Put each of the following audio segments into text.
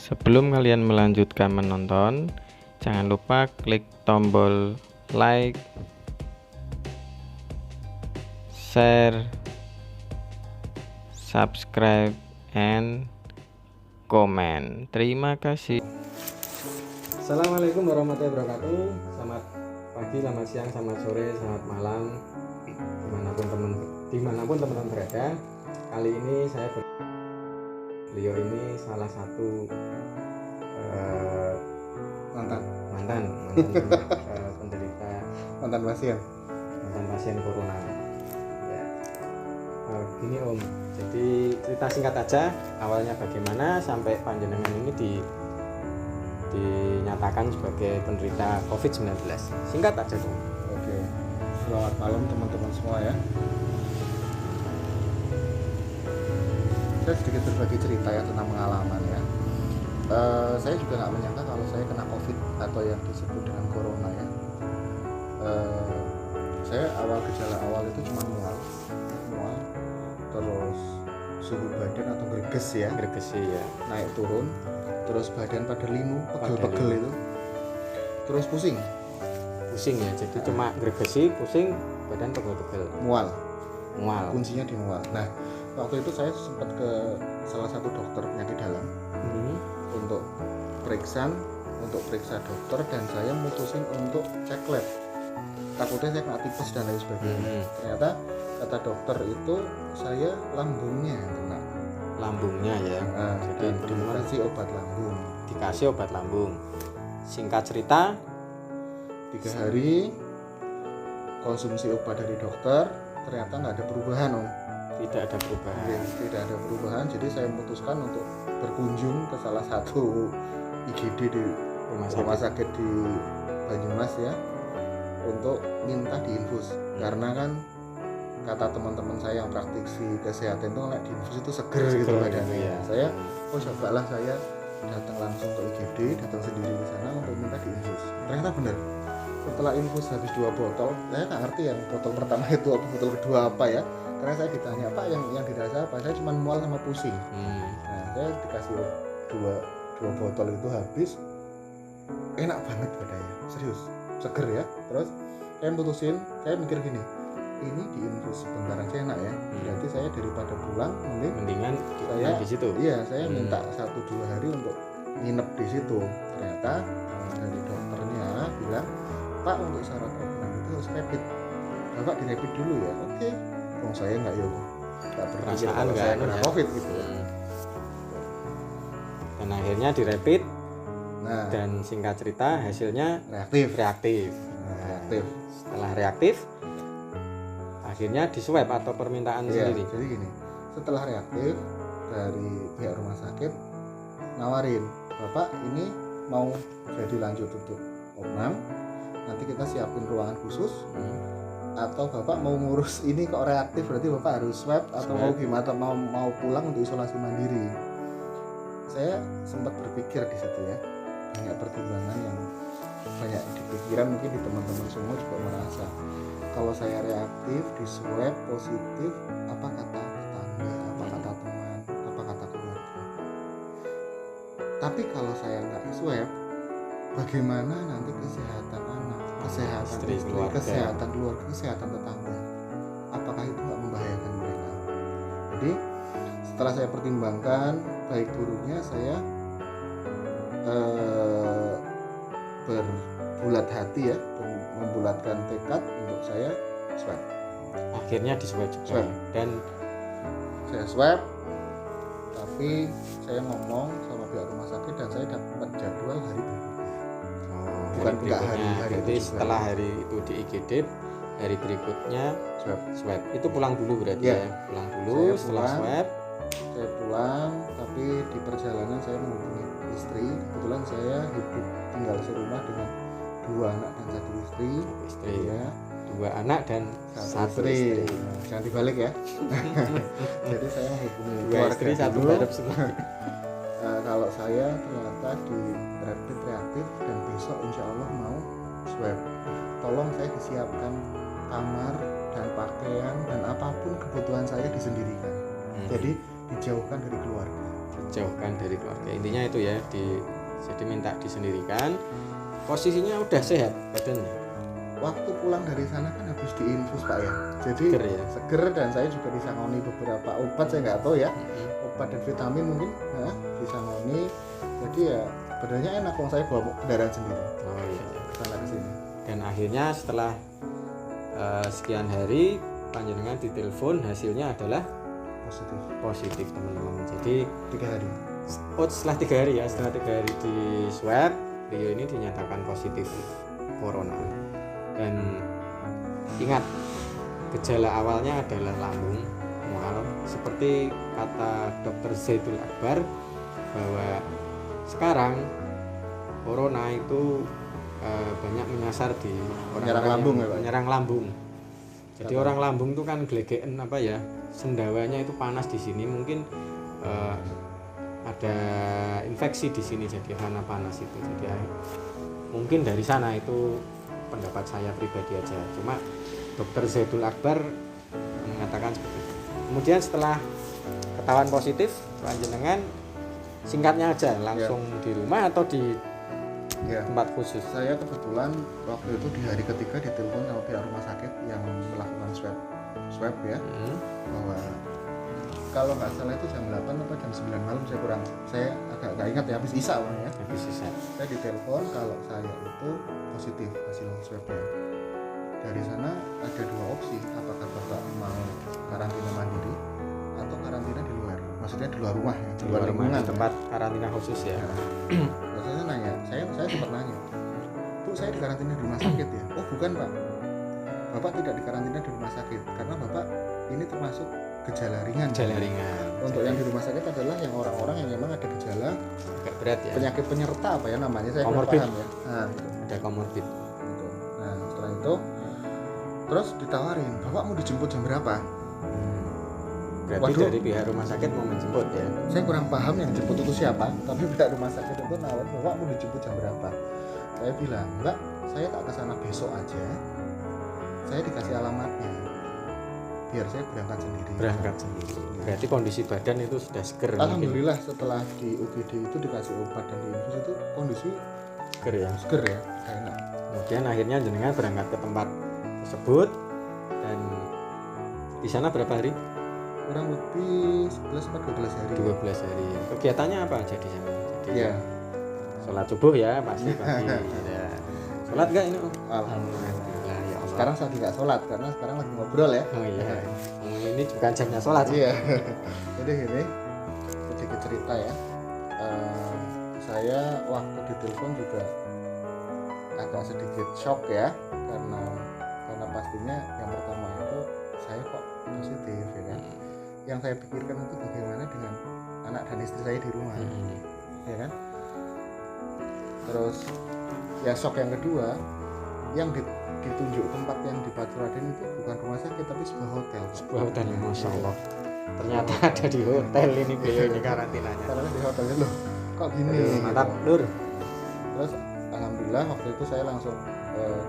Sebelum kalian melanjutkan menonton, jangan lupa klik tombol like, share, subscribe, and comment. Terima kasih. Assalamualaikum warahmatullahi wabarakatuh. Selamat pagi, selamat siang, selamat sore, selamat malam, dimanapun teman-teman berada. Kali ini beliau ini salah satu mantan penderita mantan pasien corona. Ya. Gini Om, jadi cerita singkat aja awalnya bagaimana sampai panjenengan ini dinyatakan sebagai penderita COVID-19. Singkat aja Om. Oke. Selamat malam teman-teman semua ya. Saya sedikit berbagi cerita ya tentang pengalaman ya. Saya juga nggak menyangka kalau saya kena COVID atau yang disebut dengan corona ya. Saya gejala awal itu cuma mual, terus suhu badan atau greges ya, naik turun, terus badan pada linu, pegel-pegel itu, terus pusing Ya, jadi cuma gregesi, pusing, badan pegel-pegel, mual, kuncinya di mual. Nah, waktu itu saya sempat ke salah satu dokter penyakit dalam untuk periksa dokter, dan saya mutusin untuk cek lab, takutnya saya kena tipes dan lain sebagainya. Ternyata kata dokter itu saya lambungnya ya. Jadi dikasih obat lambung. Singkat cerita, 3 hari konsumsi obat dari dokter, ternyata nggak ada perubahan Om. Tidak ada perubahan. Jadi saya memutuskan untuk berkunjung ke salah satu IGD di rumah sakit di Banyumas ya, untuk minta diinfus. Karena kan kata teman-teman saya yang praktisi kesehatan itu kalau diinfus itu seger gitu badannya. Ya. Saya cobalah saya datang langsung ke IGD, datang sendiri ke sana untuk minta diinfus. Ternyata benar. Setelah infus habis 2 botol, saya nggak ngerti yang botol pertama itu apa, botol kedua apa ya. Karena saya ditanya, Pak, yang dirasa apa? Saya cuma mual sama pusing. Nah, saya dikasih 2 botol itu habis, enak banget badannya, serius, seger ya. Terus saya putusin, saya mikir gini, ini diinfus sebentar aja enak ya. Berarti saya daripada pulang, mendingan saya di situ. Iya, saya minta 1-2 hari untuk nginep di situ. Ternyata dari dokternya bilang, Pak, untuk syarat organ itu harus rapid. Bapak di rapid dulu ya. Oke. Saya nggak berpikir kalau saya kena COVID gitu. Dan akhirnya di rapid. Dan singkat cerita hasilnya reaktif. Setelah reaktif, akhirnya di swab atau permintaan sendiri. Jadi gini, setelah reaktif dari pihak rumah sakit nawarin, Bapak ini mau jadi lanjut untuk opnam, nanti kita siapin ruangan khusus. Atau Bapak mau ngurus ini kok reaktif, berarti Bapak harus swab atau mau gimana, mau pulang untuk isolasi mandiri. Saya sempat berpikir di situ ya, banyak pertimbangan yang banyak di pikiran, mungkin di teman-teman semua juga merasa kalau saya reaktif di swab positif, apa kata tetangga, apa kata teman, apa kata keluarga. Tapi kalau saya nggak swab, bagaimana nanti kesehatan anak, kesehatan istri, kesehatan keluarga, kesehatan tetangga? Apakah itu nggak membahayakan mereka? Jadi setelah saya pertimbangkan baik buruknya, saya berbulat hati ya, membulatkan tekad untuk saya swab. Akhirnya di swab juga. Dan saya swab, tapi saya ngomong sama pihak rumah sakit dan saya dapat jadwal hari bukan enggak hari itu setelah hari itu di IGD, hari berikutnya swab. Itu pulang dulu berarti ya. Pulang dulu setelah swab. Saya pulang, tapi di perjalanan saya menghubungi istri. Kebetulan saya hidup tinggal serumah dengan 2 anak dan 1 istri ya. 2 anak dan 1 istri. Jangan dibalik ya. Jadi saya menghubungi 2 istri 1 barep semua. Kalau saya ternyata di rapid reaktif dan besok insya Allah mau swab, tolong saya disiapkan kamar dan pakaian dan apapun kebutuhan saya disendirikan. Jadi dijauhkan dari keluarga. dijauhkan dari keluarga. Intinya itu ya, jadi minta disendirikan. Posisinya udah sehat badannya. Waktu pulang dari sana kan habis diinfus Pak ya, jadi Seger ya? seger, dan saya juga disangoni beberapa obat, saya nggak tahu ya, obat dan vitamin mungkin ya, disangoni, jadi ya badannya enak kalau saya bawa kendaraan sendiri. Oh iya. Sana kesini. Dan akhirnya setelah sekian hari panjenengan ditelepon, hasilnya adalah positif teman-teman. Jadi 3 hari. setelah 3 hari ya, setelah 3 hari di swab, beliau ini dinyatakan positif corona. Dan ingat, gejala awalnya adalah lambung mual, seperti kata Dr. Zaidul Akbar bahwa sekarang corona itu banyak menyasar di Menyerang lambung ya, Pak? menyerang lambung. Jadi orang lambung itu kan glegeken apa ya, sendawanya itu panas di sini, mungkin ada infeksi di sini, jadi karena panas itu. Jadi mungkin dari sana, itu pendapat saya pribadi aja. Cuma Dr. Zaidul Akbar mengatakan seperti itu. Kemudian setelah ketahuan positif, panjenengan singkatnya aja langsung di rumah atau di tempat khusus? Saya kebetulan waktu itu di hari ketiga ditelepon sama pihak rumah sakit yang melakukan swab ya, bahwa kalau nggak salah itu jam 8 atau jam 9 malam, saya agak nggak ingat ya, habis isya ya. Habis isya. Saya ditelepon kalau saya itu positif hasil swabnya. Dari sana ada 2 opsi, apakah Bapak mau karantina mandiri atau karantina di luar, maksudnya di luar rumah ya, di luar rumah, di tempat karantina khusus ya. Nah, saya nanya, saya sempat nanya, Bu, saya dikarantina di rumah sakit ya? Oh bukan Pak, Bapak tidak dikarantina di rumah sakit karena Bapak ini termasuk gejala ringan. Untuk yang di rumah sakit adalah yang orang-orang yang memang ada gejala agak berat ya, penyakit penyerta apa ya namanya, saya kurang Comorbid. paham ya. Nah, gitu. Ada komorbid. Gitu. Nah setelah itu terus ditawarin, Bapak mau dijemput jam berapa? Berarti Waduh, dari pihak rumah sakit mau menjemput ya? saya kurang paham yang jemput itu siapa, tapi pihak rumah sakit itu nawar, Bapak mau dijemput jam berapa? Saya bilang, enggak, saya tak kesana besok aja, saya dikasih alamatnya, biar saya berangkat sendiri. Berarti kondisi badan itu sudah seger. Alhamdulillah mungkin. Setelah di UGD itu dikasih obat dan diinfus itu kondisi seger ya, enak. Kemudian akhirnya jenengan berangkat ke tempat tersebut, dan di sana berapa hari? Kurang lebih 11-12 hari. 12 hari. Kegiatannya apa aja di sana? Jadi ya, sholat subuh ya pasti pagi. Ya. Sholat nggak ini? Alhamdulillah. Ya Allah. Sekarang saya tidak sholat karena sekarang lagi ngobrol ya. Oh iya. Ini bukan jamnya sholat. Iya. Jadi ini sedikit cerita ya. Saya waktu ditelepon juga agak sedikit shock ya, karena pastinya yang pertama itu saya kok positif ya kan. Yang saya pikirkan itu bagaimana dengan anak dan istri saya di rumah, ya kan. Terus ya shock yang kedua, yang ditunjuk tempat yang di Batu Raden itu bukan rumah sakit tapi sebuah hotel. Sebuah hotel, masya Allah. Ternyata ada di hotel ini beliau ini karantinanya. Karena di hotelnya loh, kok gini? Mantap, gitu. Lur. Terus alhamdulillah waktu itu saya langsung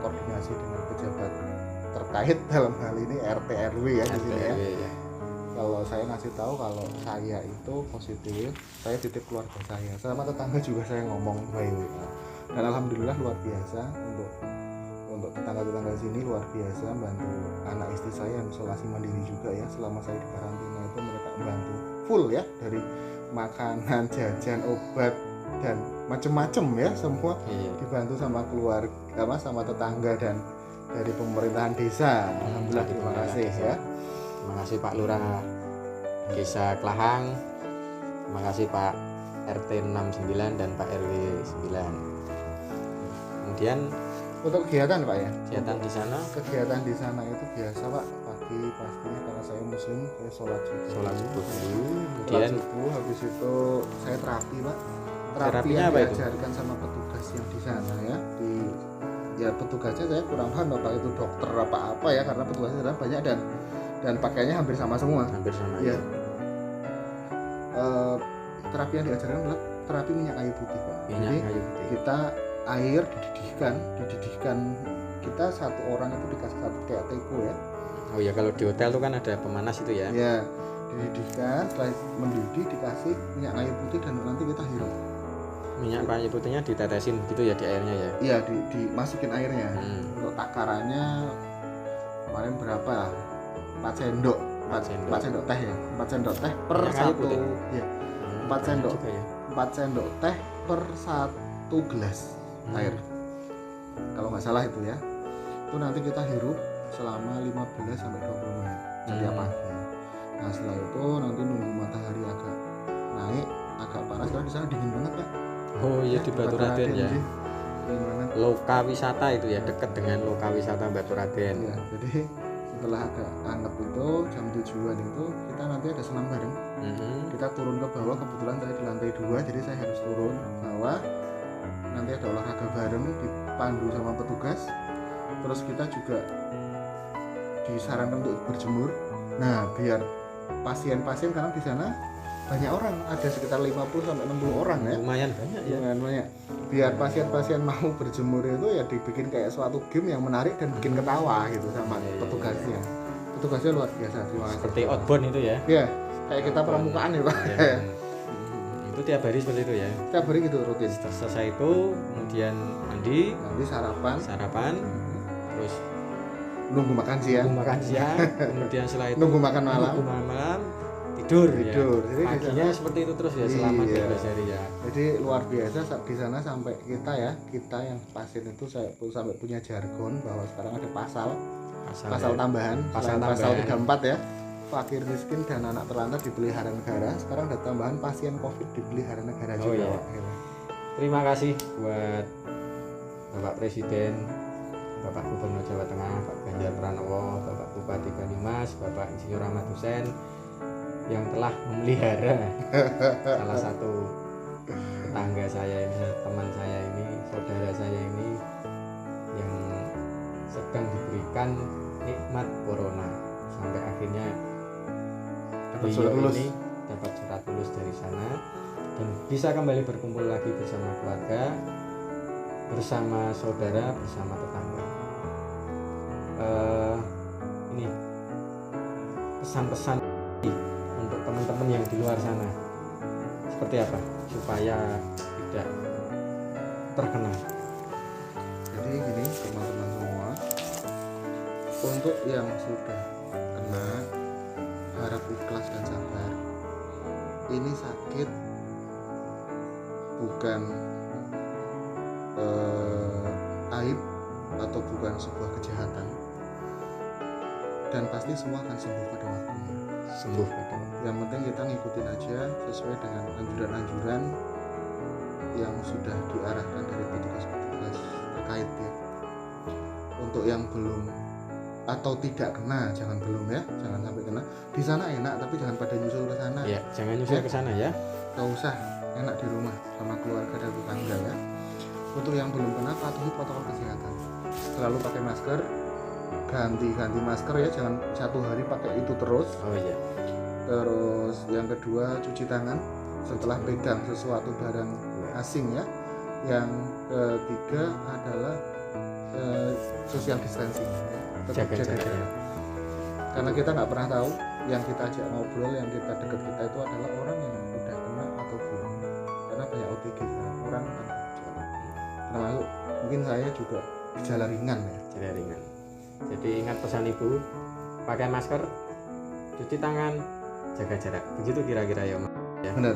koordinasi dengan pejabat terkait, dalam hal ini RT RW ya di sini ya. Kalau saya ngasih tahu kalau saya itu positif, saya titip keluarga saya, sama tetangga juga saya ngomong baik-baik. Dan alhamdulillah luar biasa untuk tetangga-tetangga sini luar biasa, bantu anak istri saya yang isolasi mandiri juga ya. Selama saya di karantina itu mereka membantu full ya, dari makanan, jajan, obat dan macem-macem ya, semua dibantu sama keluarga, sama tetangga dan dari pemerintahan desa. Alhamdulillah, terima kasih ya. Terima kasih Pak Lurah Desa Klahang, terima kasih Pak RT 69 dan Pak RW 9. Kemudian untuk kegiatan Pak ya, kegiatan di sana? Kegiatan di sana itu biasa Pak, pagi pastinya karena saya muslim, saya sholat subuh dulu, kemudian habis itu saya terapi Pak. Terapi yang diajarkan sama petugas yang di sana ya, ya petugasnya saya kurang paham Bapak itu dokter apa ya, karena petugasnya banyak dan pakaiannya hampir sama semua. Hampir sama ya. Terapi yang diajarkan adalah terapi minyak kayu putih Pak. Jadi kita air dididihkan, kita satu orang itu dikasih satu kayak teko ya. Oh ya, kalau di hotel tuh kan ada pemanas itu ya. Ya, dididihkan, setelah mendidih dikasih minyak kayu putih dan nanti kita hirup. Minyak kayu putihnya ditetesin gitu ya di airnya ya. Iya, dimasukin airnya. Hmm. Untuk takarannya kemarin berapa? 4 sendok. 4 sendok teh ya. 4 sendok teh per Minyak kayu satu. putih? Iya. Hmm, 4 sendok. juga ya. 4 sendok teh per 1 gelas air. Kalau nggak salah itu ya. Itu nanti kita hirup selama 15 sampai 20 menit setiap pagi. Nah, setelah itu nanti nunggu matahari agak naik, agak panas karena di sana dingin banget, Pak. Oh iya, di Baturaden ya. sih. Dingin banget. Loka wisata itu ya, dekat dengan loka wisata Baturaden. Ya, jadi setelah agak anget itu jam 7-an itu kita nanti ada senam bareng. Kita turun ke bawah, kebetulan saya di lantai 2 jadi saya harus turun ke bawah. Nanti ada olahraga bareng dipandu sama petugas. Terus kita juga disarankan untuk berjemur. Nah, biar pasien-pasien karena di sana banyak orang, ada sekitar 50 sampai 60 orang ya. Lumayan banyak ya. Lumayan banyak. Biar pasien-pasien mau berjemur itu ya dibikin kayak suatu game yang menarik dan bikin ketawa gitu sama petugasnya. Petugasnya luar biasa, terima kasih. Seperti outbound itu ya. Ya, kayak kita pramukaan ya, Pak. Ya. Itu tiap hari seperti itu ya. Tiap hari gitu rutin. Selesai itu kemudian mandi, Nanti sarapan, terus nunggu makan siang, kemudian setelah itu nunggu makan malam, tidur. Ya. Jadi paginya seperti itu terus ya selama 12 hari ya. Jadi luar biasa di sana sampai kita yang pasien itu saya sampai punya jargon bahwa sekarang ada pasal ya. Tambahan, pasal 34 ya. Fakir miskin dan anak terlantar dipelihara negara. Sekarang ada tambahan pasien COVID dipelihara negara juga. Iya. Terima kasih buat Bapak Presiden, Bapak Gubernur Jawa Tengah, Pak Ganjar Pranowo, Bapak Bupati Banyumas, Bapak Insinyur Ahmad Hussein yang telah memelihara salah satu tetangga saya ini, teman saya ini, saudara saya ini yang sedang diberikan nikmat corona sampai akhirnya beliau ini dapat surat lulus dari sana dan bisa kembali berkumpul lagi bersama keluarga, bersama saudara, bersama tetangga. Ini pesan-pesan untuk teman-teman yang di luar sana seperti apa supaya tidak terkena. Jadi gini teman-teman semua, untuk yang sudah kena harap ikhlas dan sabar. Ini sakit bukan aib atau bukan sebuah kejahatan, dan pasti semua akan sembuh pada waktunya. Yang penting kita ngikutin aja sesuai dengan anjuran-anjuran yang sudah diarahkan dari petugas-petugas terkait ya. Untuk yang belum atau tidak kena, jangan sampai kena. Di sana enak tapi jangan pada nyusul ke sana. Ya, jangan nyusul ke sana ya. Gak usah, enak di rumah sama keluarga dan tetangga ya. Untuk yang belum kena, patuhi protokol kesehatan. Selalu pakai masker, ganti masker ya, jangan satu hari pakai itu terus. Oh iya. Terus yang kedua, cuci tangan setelah pegang sesuatu barang asing ya. Yang ketiga adalah social distancing. Tetap jaga jarak. Karena kita nggak pernah tahu yang kita ajak ngobrol, yang kita dekat kita itu adalah orang yang udah kena atau belum. Karena banyak OTG kan, orang kan gejala. Termasuk mungkin saya juga gejala ringan ya. Gejala ringan. Jadi ingat pesan ibu, pakai masker, cuci tangan, jaga jarak. Begitu kira-kira ya, Mas. Ya. Benar.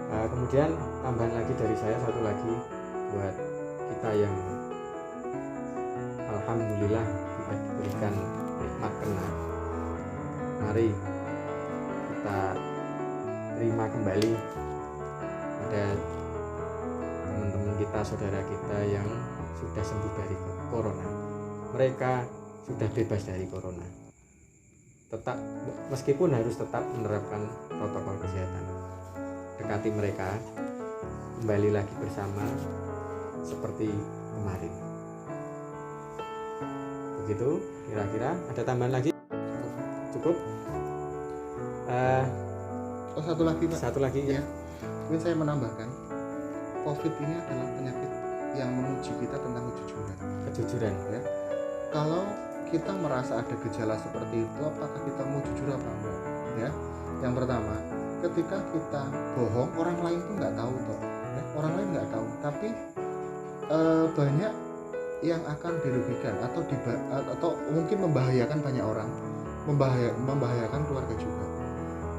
Kemudian tambahan lagi dari saya satu lagi buat kita yang alhamdulillah kita diberikan nikmat kena. Mari kita terima kembali pada teman-teman kita, saudara kita yang sudah sembuh dari corona. Mereka sudah bebas dari corona. Tetap meskipun harus tetap menerapkan protokol kesehatan. Dekati mereka, kembali lagi bersama seperti kemarin. Begitu kira-kira. Ada tambahan lagi? Cukup? Satu lagi Pak. Satu lagi ya. Mungkin saya menambahkan, COVID ini adalah penyakit yang menguji kita tentang Kejujuran ya. Kalau kita merasa ada gejala seperti itu, apakah kita mau jujur apa enggak? ya. Yang pertama, ketika kita bohong, orang lain tuh nggak tahu toh, ya. Orang lain nggak tahu, tapi banyak yang akan dirugikan atau mungkin membahayakan banyak orang, membahayakan keluarga juga.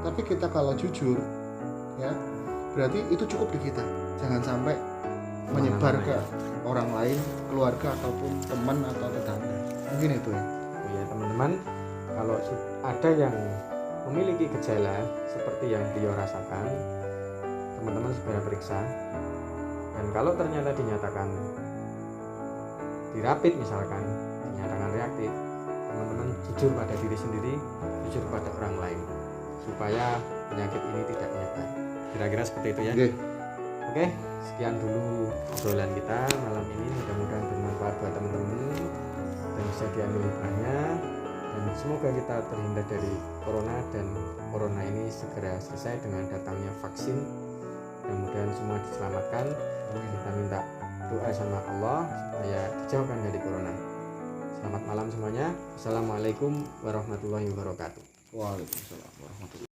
Tapi kita kalau jujur, ya, berarti itu cukup di kita. Jangan sampai menyebar ke orang lain, keluarga ataupun teman atau tetangga. Mungkin itu ya. Ya teman-teman, kalau ada yang memiliki gejala seperti yang beliau rasakan, teman-teman segera periksa. Dan kalau ternyata dinyatakan dirapid misalkan, dinyatakan reaktif, teman-teman jujur pada diri sendiri, jujur pada orang lain, supaya penyakit ini tidak menyebar. Kira-kira seperti itu ya. Oke, sekian dulu obrolan kita malam ini. Mudah-mudahan bermanfaat buat teman-teman dan bisa diambil hikmahnya, dan semoga kita terhindar dari corona dan corona ini segera selesai dengan datangnya vaksin. Mudah-mudahan semua diselamatkan. Kita minta doa sama Allah supaya dijauhkan dari corona. Selamat malam semuanya. Assalamualaikum warahmatullahi wabarakatuh. Waalaikumsalam warahmatullahi wabarakatuh.